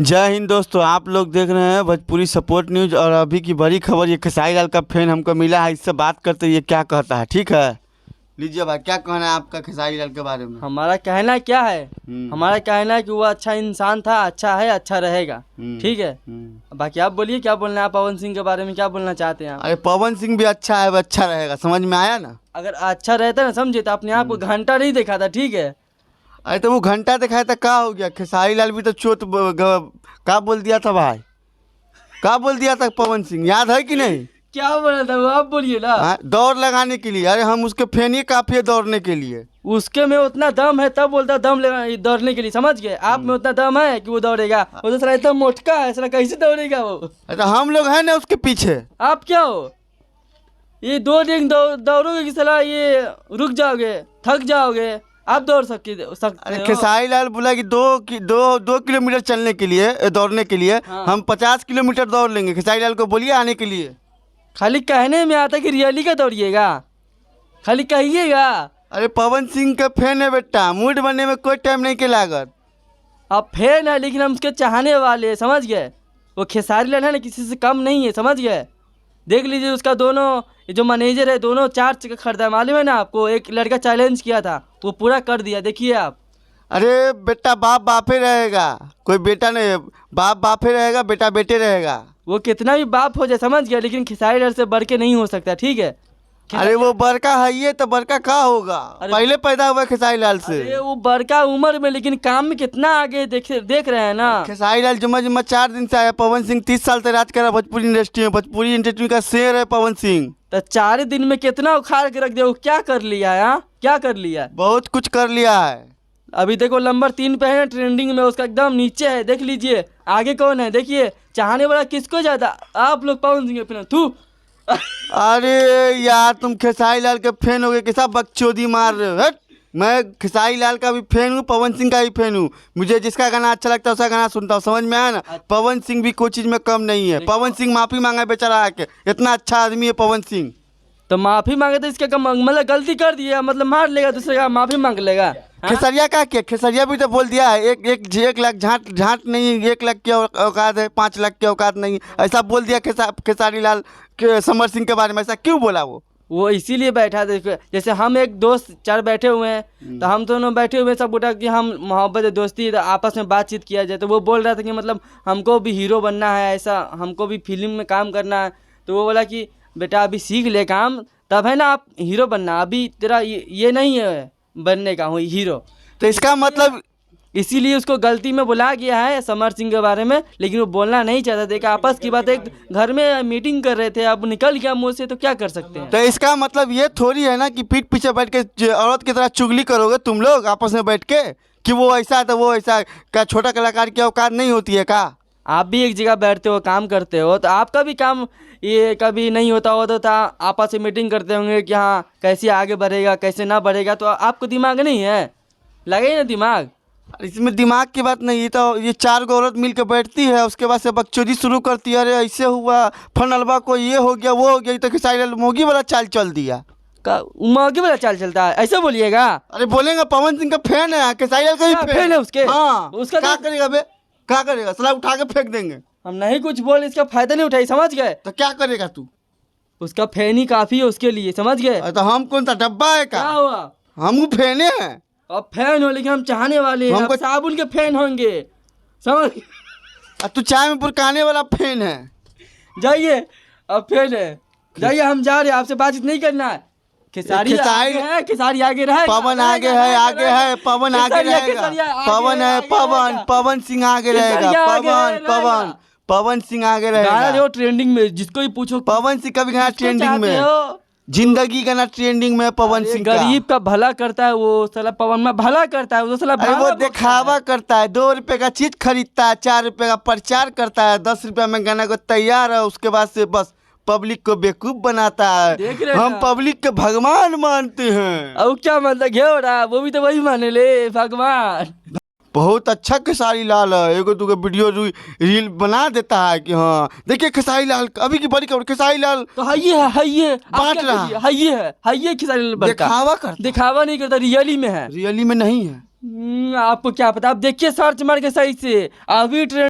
जय हिंद दोस्तों, आप लोग देख रहे हैं भोजपुरी सपोर्ट न्यूज। और अभी की बड़ी खबर, ये खेसारी लाल का फैन हमको मिला है, इससे बात करते ये क्या कहता है। ठीक है, लीजिए भाई, क्या कहना है आपका खेसारी लाल के बारे में। हमारा कहना क्या है, हमारा कहना है कि वो अच्छा इंसान था, अच्छा है, अच्छा रहेगा। ठीक है, बाकी आप बोलिए क्या बोलना है, आप पवन सिंह के बारे में क्या बोलना चाहते हैं आप? अरे पवन सिंह भी अच्छा है, वो अच्छा रहेगा, समझ में आया ना। अगर अच्छा रहता ना, समझे, तो अपने आप को घंटा नहीं देखा था। ठीक है, अरे तो वो घंटा दिखाया था, क्या हो गया। खेसारी लाल भी तो क्या बोल दिया था भाई, क्या बोल दिया था पवन सिंह, याद है कि नहीं। क्या बोला था वो, आप बोलिए ना। दौड़ लगाने के लिए, अरे हम उसके फैन ही काफी है दौड़ने के लिए। उसके में उतना दम है तब बोलता दम लगा दौड़ने के लिए, समझ गए। आप में उतना दम है कि वो दौड़ेगा, वो दूसरा इतना मोटका है, ऐसा कैसे दौड़ेगा वो। तो हम लोग हैं ना उसके पीछे। आप क्या हो, ये 2 दिन दौड़ोगे कि सलाह ये रुक जाओगे, थक जाओगे। आप दौड़ सकते अरे हो। खेसारी लाल बोला कि दो किलोमीटर चलने के लिए, दौड़ने के लिए हम 50 किलोमीटर दौड़ लेंगे। खेसारी लाल को बोलिए आने के लिए। खाली कहने में आता कि रियली का दौड़िएगा, खाली कहिएगा। अरे पवन सिंह का फैन है बेटा, मूड बनने में कोई टाइम नहीं के लागत। आप फैन है लेकिन हम उसके चाहने वाले हैं, समझ गए। वो खेसारी लाल है ना, किसी से कम नहीं है, समझ गए। देख लीजिए उसका दोनों जो मैनेजर है, दोनों 4 चक्कर खरीदा, मालूम है ना आपको। एक लड़का चैलेंज किया था, वो पूरा कर दिया, देखिए आप। अरे बेटा बाप बापे रहेगा, कोई बेटा नहीं, बाप बापे रहेगा, बेटा बेटे रहेगा। वो कितना भी बाप हो जाए, समझ गया, लेकिन खेसारी लाल से बढ़ के नहीं हो सकता। ठीक है, अरे वो बड़का है, ये तो बड़का क्या होगा, पहले पैदा हुआ खेसारी लाल से। अरे वो बड़का उम्र में, लेकिन काम में कितना आगे देख रहे हैं ना। खेसारी लाल जुम्मा 4 दिन से आया। पवन सिंह 30 साल से राज करा भोजपुरी इंडस्ट्री में, भोजपुरी इंडस्ट्री का शेर है पवन सिंह। तो 4 दिन में कितना उखाड़ के रख दिया, वो क्या कर लिया है, क्या कर लिया। बहुत कुछ कर लिया है। अभी देखो नंबर 3 पे है ट्रेंडिंग में, उसका एकदम नीचे है, देख लीजिए। आगे कौन है देखिए, चाहने वाला किसको ज्यादा, आप लोग पवन सिंह के तू। अरे यार, तुम खेसारी लाल के फैन हो गए, कैसा बकचोदी मार रहे हो। हट, मैं खेसारी लाल का भी फैन हूँ, पवन सिंह का भी फैन हूँ। मुझे जिसका गाना अच्छा लगता है उसका गाना सुनता हूँ, समझ में आया ना। पवन सिंह भी कोई चीज़ में कम नहीं है। पवन सिंह माफ़ी मांगा बेचारा आके, इतना अच्छा आदमी है पवन सिंह। तो माफी मांगे तो इसका मतलब गलती कर दिया, मतलब मार लेगा दूसरे का, माफी मांग लेगा। खेसरिया का क्या, खेसरिया भी तो बोल दिया है, एक लाख झांट नहीं, 1 लाख की औकात है, 5 लाख की औकात नहीं, ऐसा बोल दिया खेसारी लाल के समर सिंह के बारे में। ऐसा क्यों बोला वो इसीलिए बैठा था। जैसे हम एक दोस्त 4 बैठे हुए हैं, तो हम दोनों बैठे हुए सब बोला कि हम मोहब्बत दोस्ती आपस में बातचीत किया जाए। तो वो बोल रहा था कि मतलब हमको भी हीरो बनना है, ऐसा हमको भी फिल्म में काम करना है। तो वो बोला कि बेटा अभी सीख ले काम, तब है ना आप हीरो बनना, अभी तेरा ये नहीं है बनने का हूँ हीरो। तो इसका मतलब इसीलिए उसको गलती में बुला गया है समर सिंह के बारे में, लेकिन वो बोलना नहीं चाहता। देखा आपस की बात, एक घर में मीटिंग कर रहे थे, अब निकल गया मुंह से, तो क्या कर सकते हैं। तो इसका मतलब ये थोड़ी है ना कि पीठ पीछे बैठ के औरत की तरह चुगली करोगे तुम लोग आपस में बैठ के, कि वो ऐसा है तो वो ऐसा। क्या छोटा कलाकार की औकात नहीं होती है क्या। आप भी एक जगह बैठते हो, काम करते हो, तो आपका भी काम ये कभी नहीं होता हो तो आपस में मीटिंग करते होंगे कि हाँ कैसे आगे बढ़ेगा, कैसे ना बढ़ेगा। तो आपको दिमाग नहीं है, लगे ना दिमाग। इसमें दिमाग की बात नहीं, तो ये 4 गो औरत मिल के बैठती है, उसके बाद से बकचोदी शुरू करती है। अरे ऐसे हुआ, फनलवा को ये हो गया, वो हो गया। तो खेसारी लाल मोगी वाला चाल चल दिया, मोगी वाला चाल चलता है, ऐसे बोलिएगा। अरे बोलेंगे पवन सिंह का फैन है, खेसारी लाल का भी फैन है उसके। हाँ, उसका क्या करेगा बे, क्या करेगा, सलाह उठा के फेंक देंगे। हम नहीं कुछ बोल, इसका फायदा नहीं उठाई, समझ गए। तो क्या करेगा तू, उसका फैन ही काफी है उसके लिए, समझ गए। तो हम कौन सा डब्बा है क्या का, हुआ, हम फैने हैं। अब फैन हो लेकिन हम चाहने वाले हैं, हमको अब साबुन के फैन होंगे, समझ। तू चाय में बुरकाने वाला फैन है। जाइए, अब फैन है, जाइए, हम जा रहे हैं, आपसे बातचीत नहीं करना है। खेसारी आगे है, खेसारी आगे रहे, पवन आगे है, आगे है, पवन आगे रहेगा, पवन है, पवन सिंह आगे रहेगा, पवन सिंह आगे रहेगा। ट्रेंडिंग में जिसको भी पूछो, पवन सिंह का भी गाना ट्रेंडिंग में, जिंदगी गाना ट्रेंडिंग में पवन सिंह का। गरीब का भला करता है वो साला, पवन में भला करता है वो साला। वो दिखावा करता है, 2 रुपए का चीज खरीदता है, 4 रुपए का प्रचार करता है, 10 रुपए में गाना को तैयार है, उसके बाद से बस पब्लिक को बेवकूफ बनाता है। हम पब्लिक के भगवान मानते हैं। अब क्या मतलब घेर रहा, वो भी तो वही माने ले भगवान। बहुत अच्छा खेसारी लाल है, एगो दूगो वीडियो रील बना देता है कि हाँ देखिए खेसारी लाल, अभी की बड़ी खबर, खेसारी लाल तो है बांट रहा है खेसारी लाल दिखावा नहीं करता, रियली में है, रियली में नहीं है। आपको क्या पता, आप देखिए सर्च मार के सही से, अभी ट्रेंड